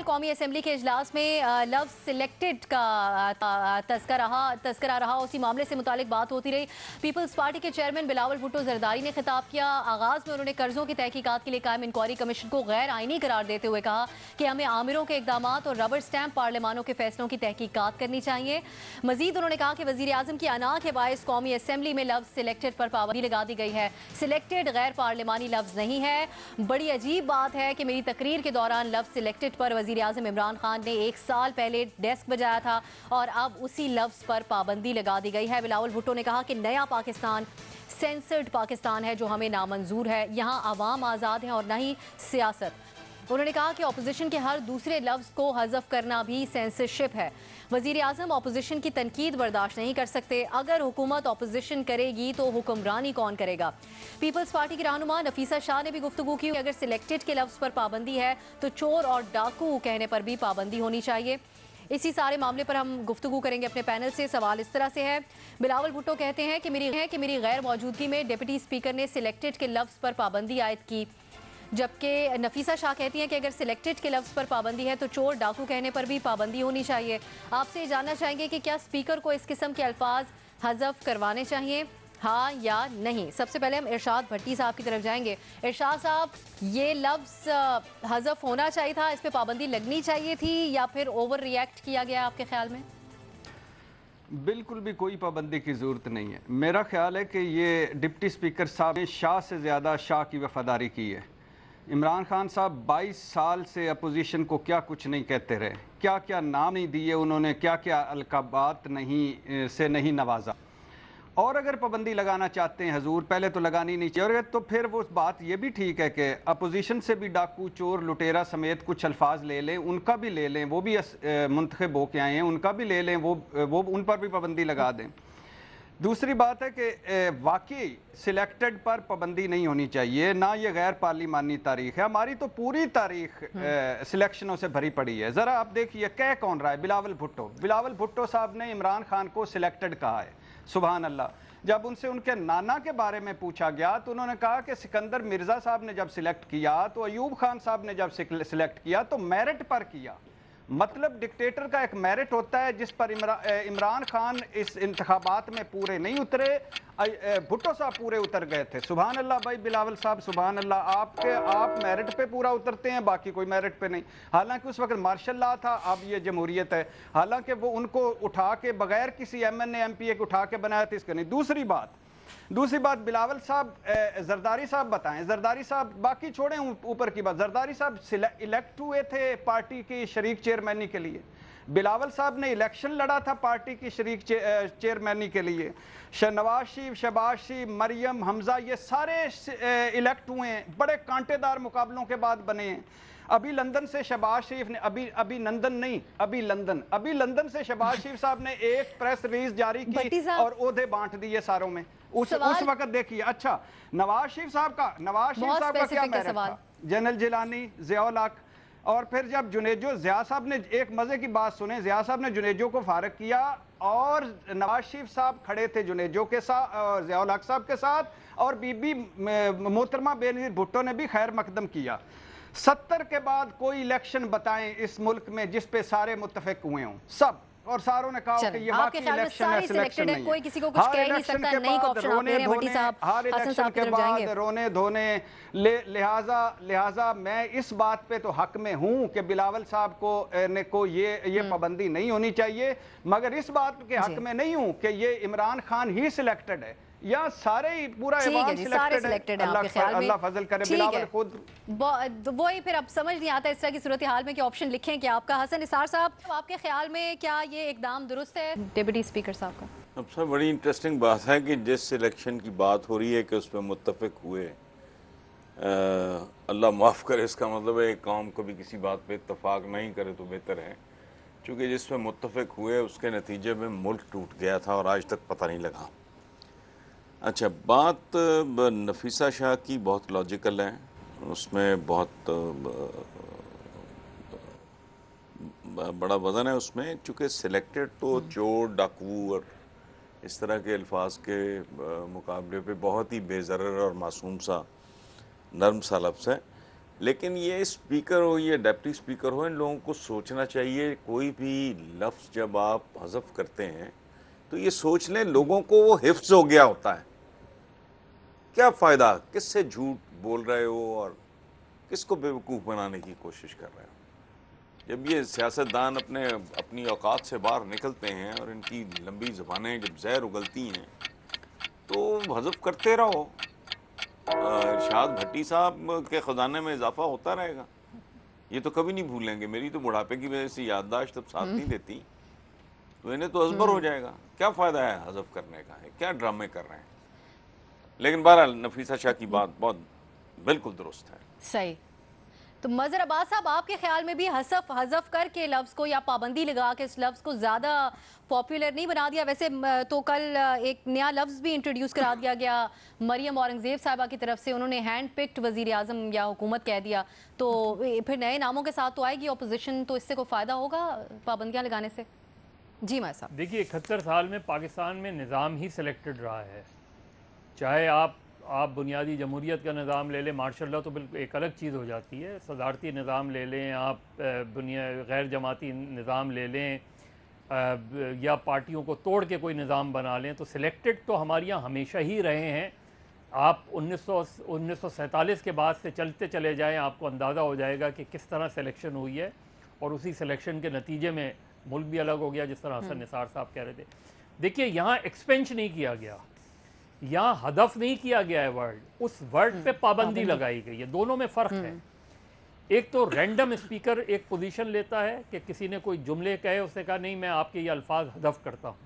कौमी असम्बली के इजलास में लव सिलेक्टेड का तस्करा रहा। उसी मामले से मुतालिक बात होती रही। पीपल्स पार्टी के चेयरमैन बिलावल भुट्टो जरदारी ने खिताब किया। आगाज में उन्होंने कर्जों की तहकीकात के लिए कायम इंक्वायरी कमीशन को गैर आईनी करार देते हुए कहा कि हमें आमिरों के इकदाम और रबर स्टैंप पार्लिमानों के फैसलों की तहकीकात करनी चाहिए। मजीद उन्होंने कहा कि वजीर आजम की अना के बायस कौमी असम्बली में लव सिलेक्टेड पर पाबंदी लगा दी गई है। सिलेक्टेड गैर पार्लिमानी लफ्ज नहीं है। बड़ी अजीब बात है कि मेरी तकरीर के दौरान लव सिलेक्टेड पर वजीर आजम इमरान खान ने 1 साल पहले डेस्क बजाया था और अब उसी लफ्ज पर पाबंदी लगा दी गई है। बिलावल भुट्टो ने कहा कि नया पाकिस्तान सेंसर्ड पाकिस्तान है जो हमें नामंजूर है। यहाँ आवाम आज़ाद है और न ही सियासत। उन्होंने कहा कि अपोजिशन के हर दूसरे लफ्ज को हज़फ करना भी सेंसरशिप है। वज़ीर आज़म अपोजिशन की तनकीद बर्दाश्त नहीं कर सकते। अगर हुकूमत अपोजिशन करेगी तो हुक्मरानी कौन करेगा। पीपल्स पार्टी की रहनुमा नफीसा शाह ने भी गुफ्तगू की। अगर सिलेक्टेड के लफ्ज पर पाबंदी है तो चोर और डाकू कहने पर भी पाबंदी होनी चाहिए। इसी सारे मामले पर हम गुफ्तगू करेंगे अपने पैनल से। सवाल इस तरह से है, बिलावल भुट्टो कहते हैं कि मेरी गैर मौजूदगी में डिप्टी स्पीकर ने सिलेक्टेड के लफ्ज पर पाबंदी आयद की, जबकि नफीसा शाह कहती हैं कि अगर सिलेक्टेड के लफ्ज़ पर पाबंदी है तो चोर डाकू कहने पर भी पाबंदी होनी चाहिए। आपसे जानना चाहेंगे कि क्या स्पीकर को इस किस्म के अल्फाज हज़फ करवाने चाहिए, हाँ या नहीं। सबसे पहले हम इरशाद भट्टी साहब की तरफ जाएंगे। इरशाद साहब, ये लफ्ज़ हज़फ होना चाहिए था, इस पर पाबंदी लगनी चाहिए थी या फिर ओवर रिएक्ट किया गया आपके ख्याल में? बिल्कुल भी कोई पाबंदी की ज़रूरत नहीं है। मेरा ख्याल है कि ये डिप्टी स्पीकर साहब ने शाह से ज़्यादा शाह की वफादारी की है। इमरान खान साहब 22 साल से अपोजिशन को क्या कुछ नहीं कहते रहे, क्या क्या नाम नहीं दिए उन्होंने, क्या क्या अलकाबात नहीं नवाजा। और अगर पाबंदी लगाना चाहते हैं हजूर, पहले तो लगानी नहीं चाहिए। और तो फिर वो बात ये भी ठीक है कि अपोजिशन से भी डाकू चोर लुटेरा समेत कुछ अल्फाज ले लें, उनका भी ले लें, वो भी मुंतखब होके आए हैं, उनका भी ले लें, वो उन पर भी पाबंदी लगा दें। दूसरी बात है कि वाकई सिलेक्टेड पर पाबंदी नहीं होनी चाहिए, ना ये गैर पार्लिमानी तारीख है। हमारी तो पूरी तारीख सिलेक्शनों से भरी पड़ी है। ज़रा आप देखिए कह कौन रहा है, बिलावल भुट्टो साहब ने इमरान खान को सिलेक्टेड कहा है। सुभान अल्लाह। जब उनसे उनके नाना के बारे में पूछा गया तो उन्होंने कहा कि सिकंदर मिर्ज़ा साहब ने जब सिलेक्ट किया, तो अयूब खान साहब ने जब सिलेक्ट किया तो मेरिट पर किया। मतलब डिक्टेटर का एक मेरिट होता है जिस पर इमरान खान इस इंतखाबात में पूरे नहीं उतरे, भुट्टो साहब पूरे उतर गए थे। सुभान अल्लाह भाई बिलावल साहब, सुभान अल्लाह। आप मेरिट पे पूरा उतरते हैं, बाकी कोई मेरिट पे नहीं। हालांकि उस वक्त मार्शल लॉ था, अब ये जमहूरियत है। हालांकि वो उनको उठा के बगैर किसी MNA MPA को उठा के बनाया था, इसका नहीं। दूसरी बात बिलावल साहब, जरदारी साहब बताएं। जरदारी साहब, बाकी छोड़ें ऊपर की बात, जरदारी साहब इलेक्ट हुए थे पार्टी की शरीक चेयरमैनी के लिए। बिलावल साहब ने इलेक्शन लड़ा था पार्टी की शरीक चेयरमैनी के लिए। नवाज शरीफ, शहबाज शरीफ, मरियम, हमजा, ये सारे इलेक्ट हुए हैं, बड़े कांटेदार मुकाबलों के बाद बने हैं। अभी लंदन से शहबाज शरीफ ने अभी लंदन से शहबाज शरीफ साहब ने एक प्रेस रिलीज जारी की और ओहदे बांट दिए सारों में। उस वक्त देखिए, अच्छा नवाज शरीफ साहब का क्या मेरिट था? जनरल जिलानी, ज़ियाउल हक। और फिर जब ज़िया साहब ने, एक मजे की बात सुने, ज़िया साहब ने जुनेजो को फारग किया और नवाज शरीफ साहब खड़े थे जुनेजो के साथ और ज़ियाउल हक साहब के साथ, और बीबी मोहतरमा बेनज़ीर भुट्टो ने भी खैर मकदम किया। 70 के बाद कोई इलेक्शन बताएं इस मुल्क में जिस पे सारे मुत्तफिक हुए हों, सब, और सारों ने कहा कि ये वाकई इलेक्शन है, सिलेक्शन नहीं है। कोई किसी को कुछ कह नहीं सकता, नई का ऑप्शन आप दे रहे हैं भट्टी साहब। हर इलेक्शन के बाद रोने धोने, लिहाजा मैं इस बात पे तो हक में हूं कि बिलावल साहब को ये पाबंदी नहीं होनी चाहिए, मगर इस बात के हक में नहीं हूं कि ये इमरान खान ही सिलेक्टेड है या सारे ही पूरा सिलेक्टेड है। आपके ख्याल में अल्लाह फजल करे, बिलावल खुद वही फिर अब समझ नहीं आता इस तरह की सूरत हाल में कि ऑप्शन लिखें क्या। आपका हसन निसार साहब, आपके ख्याल में क्या ये इकदाम दुरुस्त है डिप्टी स्पीकर साहब का? सबसे बड़ी इंटरेस्टिंग बात है कि जिस सिलेक्शन की बात हो रही है कि उस पर मुत्तफिक हुए, अल्लाह माफ़ करे, इसका मतलब है कौम कभी किसी बात पे इत्तफाक नहीं करे तो बेहतर है, क्योंकि जिस पे मुत्तफिक हुए उसके नतीजे में मुल्क टूट गया था और आज तक पता नहीं लगा। अच्छा, बात नफीसा शाह की बहुत लॉजिकल है, उसमें बहुत बड़ा वज़न है उसमें, चूँकि सिलेक्टेड तो चोर डाकू और इस तरह के अल्फाज के मुकाबले पे बहुत ही बेज़रर और मासूम सा नरम सा लफ्ज़ है। लेकिन ये स्पीकर हो, ये डिप्टी स्पीकर हो, इन लोगों को सोचना चाहिए, कोई भी लफ्ज़ जब आप हज़फ करते हैं तो ये सोच लें लोगों को वो हिफ्ज़ हो गया होता है। क्या फ़ायदा, किससे झूठ बोल रहे हो और किसको बेवकूफ़ बनाने की कोशिश कर रहे हो। जब ये सियासतदान अपनी औकात से बाहर निकलते हैं और इनकी लंबी ज़बानें जब ज़हर उगलती हैं तो हज़फ करते रहो। इरशाद भट्टी साहब के ख़जाने में इजाफा होता रहेगा, ये तो कभी नहीं भूलेंगे। मेरी तो बुढ़ापे की वजह से याददाश्त अब साथ नहीं देती, तो इन्हें तो अजबर हो जाएगा। क्या फ़ायदा है हज़फ करने का, है क्या ड्रामे कर रहे हैं। लेकिन बहरहाल नफीसा शाह की बात बहुत बिल्कुल दुरुस्त है। सही। तो मजहर अब्बास साहब, आपके ख्याल में भी हज़फ करके लफ्ज़ को या पाबंदी लगा के इस लफ्ज़ को ज़्यादा पॉपुलर नहीं बना दिया? वैसे तो कल एक नया लफ्ज़ भी इंट्रोड्यूस करा दिया गया मरियम औरंगज़ेब साहिबा की तरफ से, उन्होंने हैंड पिक्ड वज़ीर आज़म या हुकूमत कह दिया। तो फिर नए नामों के साथ तो आएगी अपोजिशन, तो इससे कोई फ़ायदा होगा पाबंदियाँ लगाने से? जी माय साहब। देखिए 71 साल में पाकिस्तान में निज़ाम ही सिलेक्टेड रहा है। चाहे आप बुनियादी जमहूरियत का निज़ाम ले लें, मार्शल लॉ तो बिल्कुल एक अलग चीज़ हो जाती है, सदारती निज़ाम ले लें, आप गैर जमाती निज़ाम ले लें, या पार्टियों को तोड़ के कोई निज़ाम बना लें, तो सिलेक्टेड तो हमारे यहाँ हमेशा ही रहे हैं। आप 1947 के बाद से चलते चले जाएं, आपको अंदाज़ा हो जाएगा कि किस तरह सिलेक्शन हुई है, और उसी सिलेक्शन के नतीजे में मुल्क भी अलग हो गया, जिस तरह हसन निसार साहब कह रहे थे। देखिए यहाँ एक्सपेंश नहीं किया गया, यहाँ हदफ नहीं किया गया है वर्ड, उस वर्ड पे पाबंदी लगाई गई है। दोनों में फ़र्क है। एक तो रैंडम स्पीकर एक पोजीशन लेता है कि किसी ने कोई जुमले कहे, उसने कहा नहीं मैं आपके ये अल्फाज हदफ करता हूँ।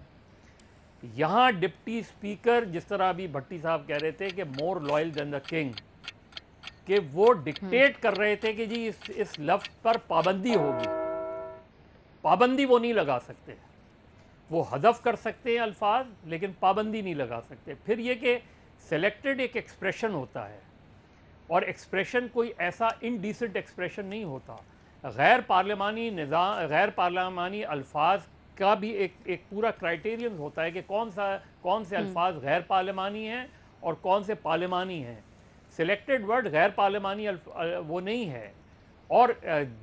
यहाँ डिप्टी स्पीकर, जिस तरह अभी भट्टी साहब कह रहे थे कि more loyal than the king, कि वो डिक्टेट कर रहे थे कि जी इस लफ्ज़ पर पाबंदी होगी। पाबंदी वो नहीं लगा सकते, वो हदफ कर सकते हैं अल्फाज, लेकिन पाबंदी नहीं लगा सकते। फिर ये कि सेलेक्टेड एक एक्सप्रेशन होता है, और एक्सप्रेशन कोई ऐसा इनडिसेंट एक्सप्रेशन नहीं होता। गैर पार्लिमानी निज़ाम, गैर पार्लिमानी अल्फाज का भी एक पूरा क्राइटेरियन होता है कि कौन से अल्फाज गैर पार्लिमानी हैं और कौन से पार्लिमानी हैं। सिलेक्टेड वर्ड गैर पार्लिमानी वो नहीं है। और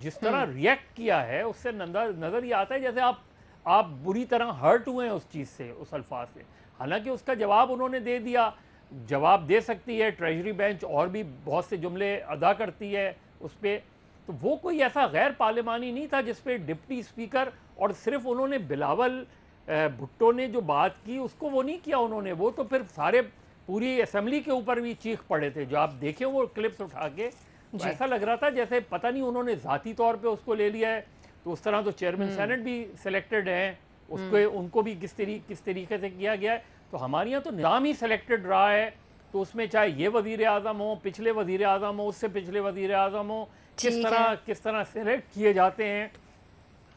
जिस तरह रिएक्ट किया है उससे नज़र ये आता है जैसे आप बुरी तरह हर्ट हुए हैं उस चीज़ से, उस अल्फाज से। हालांकि उसका जवाब उन्होंने दे दिया, जवाब दे सकती है ट्रेजरी बेंच, और भी बहुत से जुमले अदा करती है उस पर। तो वो कोई ऐसा गैर पार्लिमानी नहीं था जिस पे डिप्टी स्पीकर, और सिर्फ उन्होंने बिलावल भुट्टो ने जो बात की उसको वो नहीं किया उन्होंने, वो तो फिर सारे पूरी असेंबली के ऊपर भी चीख पड़े थे। जो आप देखें वो क्लिप्स उठा के, तो ऐसा लग रहा था जैसे पता नहीं उन्होंने ज़ाती तौर पे उसको ले लिया है। तो उस तरह तो चेयरमैन सेनेट भी सिलेक्टेड हैं, उसको उनको भी किस तरीके से किया गया है। तो हमारे यहाँ तो निज़ाम ही सिलेक्टेड रहा है, तो उसमें चाहे ये वज़ीर आज़म हो, पिछले वज़ीर आज़म हो, उससे पिछले वज़ीर आज़म हो, किस तरह सिलेक्ट किए जाते हैं,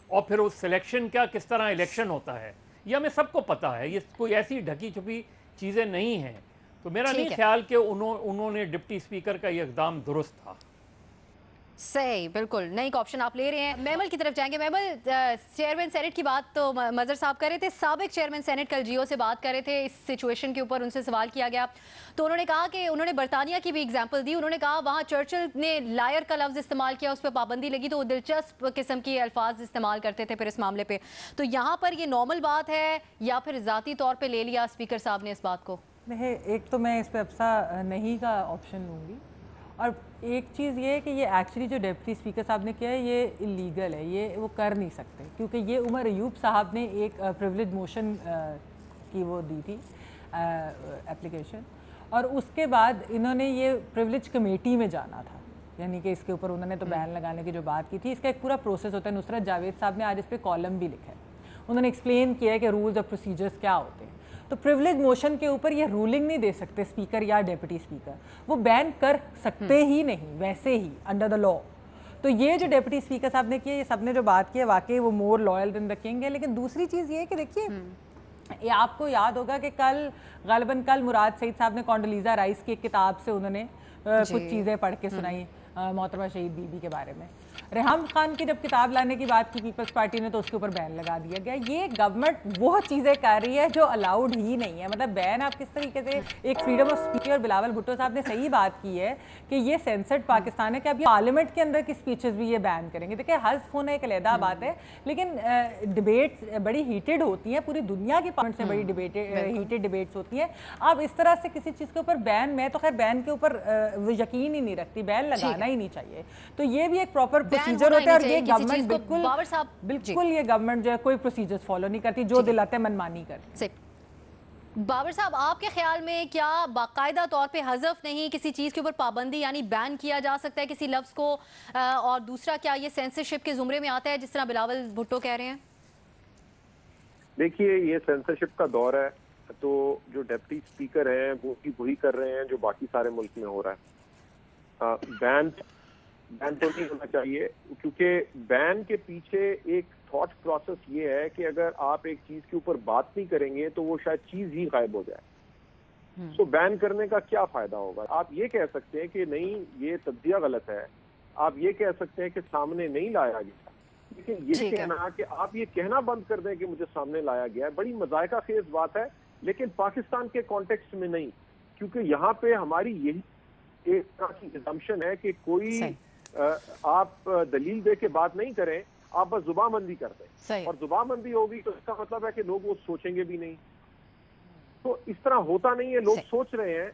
और फिर उस सिलेक्शन का किस तरह इलेक्शन होता है, ये हमें सबको पता है। ये कोई ऐसी ढकी छुपी चीज़ें नहीं हैं। तो मेरा नहीं ख्याल कि उन्होंने डिप्टी स्पीकर का ये इक़दाम दुरुस्त था। सही, बिल्कुल। नई ऑप्शन आप ले रहे हैं। मेमल की तरफ जाएंगे। मेमल, चेयरमैन सेनेट की बात तो मजहर साहब कर रहे थे, साबिक चेयरमैन सेनेट कल जियो से बात कर रहे थे इस सिचुएशन के ऊपर, उनसे सवाल किया गया तो उन्होंने कहा कि उन्होंने बरतानिया की भी एग्जांपल दी। उन्होंने कहा वहाँ चर्चिल ने लायर का लफ्ज़ इस्तेमाल किया, उस पर पाबंदी लगी, तो वो दिलचस्प किस्म के अल्फाज इस्तेमाल करते थे फिर इस मामले पर। तो यहाँ पर ये नॉर्मल बात है या फिर ज़ाती तौर पर ले लिया स्पीकर साहब ने इस बात को? नहीं, एक तो मैं इस पर अफसा नहीं का ऑप्शन लूँगी, और एक चीज़ ये है कि ये एक्चुअली जो डिप्टी स्पीकर साहब ने किया है ये इलीगल है, ये वो कर नहीं सकते, क्योंकि ये उमर अयूब साहब ने एक प्रिविलेज मोशन की वो दी थी एप्लीकेशन, और उसके बाद इन्होंने ये प्रिविलेज कमेटी में जाना था, यानी कि इसके ऊपर उन्होंने तो बैन लगाने की जो बात की थी, इसका एक पूरा प्रोसेस होता है। नुसरत जावेद साहब ने आज इस पर कॉलम भी लिखा है, उन्होंने एक्सप्लेन किया है कि रूल्स और प्रोसीजर्स क्या होते हैं। तो प्रिविलेज मोशन के ऊपर ये रूलिंग नहीं दे सकते स्पीकर या डिप्टी स्पीकर, वो बैन कर सकते ही नहीं वैसे ही अंडर द लॉ। तो ये जो डिप्टी स्पीकर साहब ने किया, ये सबने जो बात की है, वाकई वो more loyal than the king है। लेकिन दूसरी चीज़ ये है कि देखिए, ये आपको याद होगा कि गालिबन कल मुराद सईद साहब ने कॉन्डोलीज़ा राइस की एक किताब से उन्होंने कुछ चीज़ें पढ़ के सुनाई मोहतरमा शहीद बीबी के बारे में। रेहान खान की जब किताब लाने की बात की पीपल्स पार्टी ने तो उसके ऊपर बैन लगा दिया गया। ये गवर्नमेंट वो चीज़ें कर रही है जो अलाउड ही नहीं है। मतलब बैन आप किस तरीके से, एक फ्रीडम ऑफ स्पीच, और बिलावल भुट्टो साहब ने सही बात की है कि ये सेंसर्ड पाकिस्तान है कि अब ये पार्लियामेंट के अंदर की स्पीचेस भी ये बैन करेंगे। देखिए हज़फ होना एक अलहदा बात है, लेकिन डिबेट्स बड़ी हीटेड होती हैं, पूरी दुनिया की पार्लियामेंट से बड़ी हीटेड डिबेट्स होती हैं। आप इस तरह से किसी चीज़ के ऊपर बैन, मैं तो खैर बैन के ऊपर यकीन ही नहीं रखती, बैन लगाना ही नहीं चाहिए। तो ये भी एक प्रॉपर प्रोसीजर होता है और ये गवर्नमेंट बिल्कुल ये गवर्नमेंट जो है कोई प्रोसीजर्स फॉलो नहीं करती, जो दिलाते मनमानी करती। बाबर साहब, आपके ख्याल में क्या बाकायदा तौर पे हज़फ नहीं, किसी चीज़ के ऊपर पाबंदी यानी बैन किया जा सकता है किसी लफ्ज़ को, और दूसरा क्या ये सेंसरशिप के जुमरे में आता है जिस तरह बिलावल भुट्टो कह रहे हैं? देखिए, ये सेंसरशिप का दौर है, तो जो डिप्टी स्पीकर हैं वो भी वही कर रहे हैं जो बाकी सारे मुल्क में हो रहा है। बैन तो नहीं होना चाहिए, क्योंकि बैन के पीछे एक थॉट प्रोसेस ये है कि अगर आप एक चीज के ऊपर बात नहीं करेंगे तो वो शायद चीज ही गायब हो जाए। तो बैन करने का क्या फायदा होगा? आप ये कह सकते हैं कि नहीं, ये तज्जिया गलत है, आप ये कह सकते हैं कि सामने नहीं लाया गया, लेकिन ये कहना कि आप ये कहना बंद कर दें कि मुझे सामने लाया गया है, बड़ी मजायका खेज बात है। लेकिन पाकिस्तान के कॉन्टेक्स्ट में नहीं, क्योंकि यहाँ पे हमारी यही एक तरह की assumption है कि कोई आप दलील दे के बात नहीं करें, आप बस जुबानबंदी कर दें, और जुबानबंदी होगी तो इसका मतलब है कि लोग वो सोचेंगे भी नहीं। तो इस तरह होता नहीं है, लोग सोच रहे हैं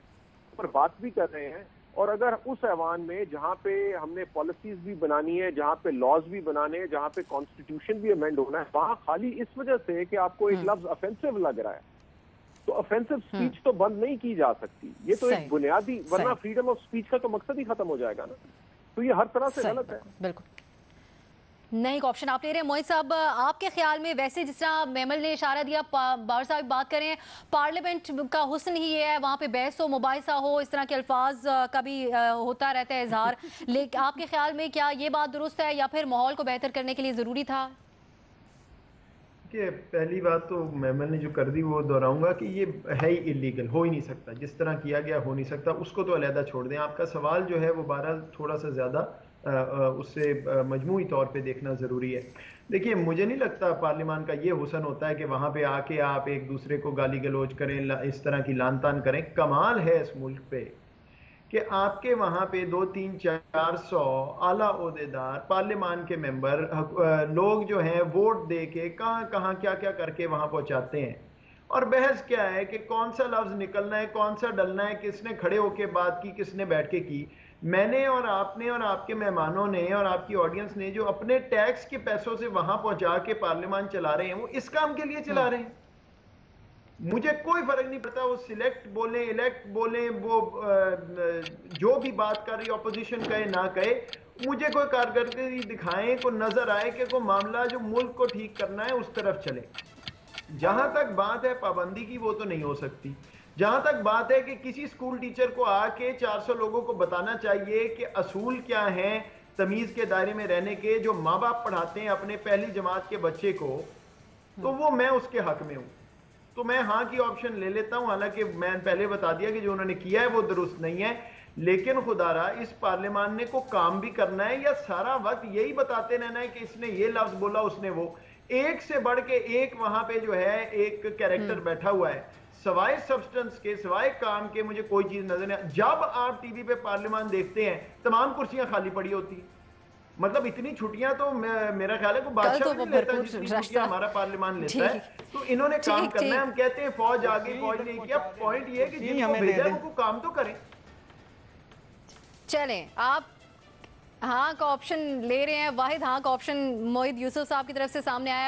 और बात भी कर रहे हैं। और अगर उस ऐवान में जहाँ पे हमने पॉलिसीज भी बनानी है, जहाँ पे लॉज भी बनाने हैं, जहाँ पे कॉन्स्टिट्यूशन भी अमेंड होना है, वहां खाली इस वजह से कि आपको एक लफ्ज ऑफेंसिव लग रहा है, तो ऑफेंसिव स्पीच तो बंद नहीं की जा सकती। ये तो एक बुनियादी, वरना फ्रीडम ऑफ स्पीच का तो मकसद ही खत्म हो जाएगा ना। तो ये हर तरह से गलत है। बिल्कुल नहीं का ऑप्शन आप ले रहे हैं। मोहित साहब, आपके ख्याल में वैसे जिस तरह मेमल ने इशारा दिया, बाबर साहब बात करें, पार्लियामेंट का हुस्न ही ये है, वहाँ पे बहस हो, मुबाहिसा हो, इस तरह के अल्फाज का भी होता रहता है इजहार, लेकिन आपके ख्याल में क्या ये बात दुरुस्त है या फिर माहौल को बेहतर करने के लिए ज़रूरी था? कि पहली बात तो मेमल ने जो कर दी वो दोहराऊंगा कि ये है ही इलीगल, हो ही नहीं सकता, जिस तरह किया गया हो नहीं सकता, उसको तो अलहदा छोड़ दें। आपका सवाल जो है वो बहरहाल थोड़ा सा ज़्यादा उससे मजमूई तौर पे देखना ज़रूरी है। देखिए, मुझे नहीं लगता पार्लियामान का ये हुसन होता है कि वहाँ पे आके आप एक दूसरे को गाली गलौज करें, इस तरह की लान तान करें। कमाल है इस मुल्क पे कि आपके वहाँ पे 200-300-400 आला ओहदेदार, पार्लियामान के मेंबर, लोग जो हैं वोट दे के कहाँ क्या क्या करके वहाँ पहुँचाते हैं। और बहस क्या है कि कौन सा लफ्ज़ निकलना है, कौन सा डलना है, किसने खड़े होके बात की, किसने बैठ के की। मैंने और आपने और आपके मेहमानों ने और आपकी ऑडियंस ने जो अपने टैक्स के पैसों से वहां पहुंचा के पार्लियामान चला रहे हैं, वो इस काम के लिए चला रहे हैं। मुझे कोई फर्क नहीं पड़ता वो सिलेक्ट बोले, इलेक्ट बोले, वो जो भी बात कर रही ऑपोजिशन कहे ना कहे, मुझे कोई कारकर्दगी दिखाएं, को नजर आए कि कोई मामला जो मुल्क को ठीक करना है उस तरफ चले। जहां तक बात है पाबंदी की, वो तो नहीं हो सकती। जहां तक बात है कि किसी स्कूल टीचर को आके 400 लोगों को बताना चाहिए कि असूल क्या हैं तमीज के दायरे में रहने के, जो माँ बाप पढ़ाते हैं अपने पहली जमात के बच्चे को, तो वो मैं उसके हक में हूं, तो मैं हाँ की ऑप्शन ले लेता हूं। हालांकि मैं पहले बता दिया कि जो उन्होंने किया है वो दुरुस्त नहीं है, लेकिन खुदारा इस पार्लियामान ने को काम भी करना है या सारा वक्त यही बताते रहना है कि इसने ये लफ्ज बोला, उसने वो। एक से बढ़ के एक वहां पे जो है एक कैरेक्टर बैठा हुआ है, सवाए सब्सटेंस के, सवाए काम के मुझे कोई चीज नजर नहीं। जब आप टीवी पे पार्लियामान देखते हैं, तमाम कुर्सियां खाली पड़ी होती हैं। मतलब इतनी छुट्टियां तो मेरा ख्याल है कोई बादशाह नहीं लेता जितनी छुट्टियां हमारा पार्लियामान लेता है। तो इन्होंने काम करना है। हम कहते हैं फौज आ गई, फौज नहीं किया। पॉइंट ये है कि जिनको भेजा है वो काम तो करें। चलें, आप हाँ का ऑप्शन ले रहे हैं, वाहिद हाँ का ऑप्शन मोहित यूसुफ साहब की तरफ से सामने आया।